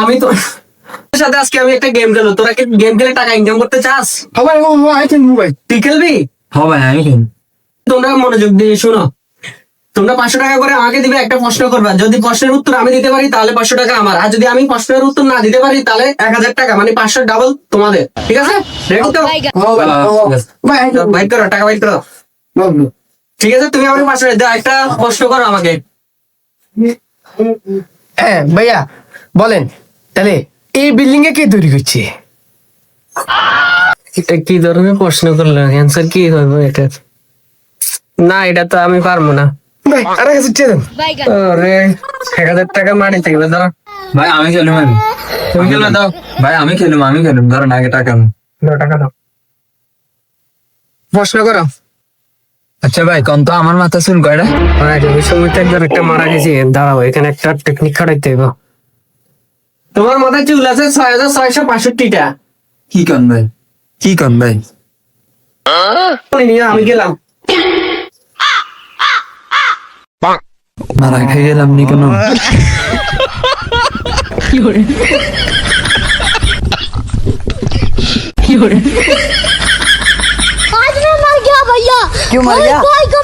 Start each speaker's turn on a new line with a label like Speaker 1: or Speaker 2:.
Speaker 1: আমি তো সাথে আজকে আমি একটা গেম খেলবো, তোরা কি গেম খেলে টাকা ইনকাম করতে চাস?
Speaker 2: ভাই আই খেলবো ভাই।
Speaker 1: তুই খেলবি?
Speaker 3: হ্যাঁ ভাই আমি খেলি।
Speaker 1: তোমরা মনোযোগ দিয়ে শোনো, তোমরা 500 টাকা করে আমাকে দিবে, একটা প্রশ্ন করবা, যদি প্রশ্নের উত্তর আমি দিতে পারি তাহলে 500 টাকা আমার, আর যদি আমি প্রশ্নের উত্তর না দিতে পারি তাহলে 1000 টাকা, মানে 500 ডাবল তোমাদের। ঠিক আছে? রেডি তো?
Speaker 2: ভাই আই খেলবো।
Speaker 1: বাইট করো, টাকা বাইট করো। ঠিক আছে, তুমি আমাকে 500 দাও, একটা প্রশ্ন করো আমাকে।
Speaker 2: হ্যাঁ ভাইয়া বলেন, তাহলে এই বিল্ডিং এ কে তৈরি করছে?
Speaker 1: এটা কি ধরনের প্রশ্ন করলে, অ্যান্সার কি হবে এটা? না, এটা তো আমি পারবো না।
Speaker 2: ভাই আর কাছে চেয়ে দেন।
Speaker 1: আরে 1000 টাকা মাটি থেকে ধরো।
Speaker 3: ভাই আমি খেলুম।
Speaker 1: তুমি খেলবে? দাও
Speaker 3: ভাই আমি খেলুম ধরেন আগে টাকা।
Speaker 1: দাও, টাকা দাও। প্রশ্ন করো।
Speaker 3: আচ্ছা ভাই কোন তো আমার মাথা শুন কয়টা?
Speaker 1: ওই সময়তে একজন একটা মারা গেছে, দাঁড়াও এখানে একটা টেকনিক খাটাইতে হবে। তোমার মাথায় চুল আছে 6665টা।
Speaker 3: কি কন ভাই?
Speaker 1: আমি গেলাম।
Speaker 3: মারা খেয়ে গেলাম নি কেন?
Speaker 4: आज मैं मर गया भैया।
Speaker 2: क्यों मर गया?
Speaker 4: भाई को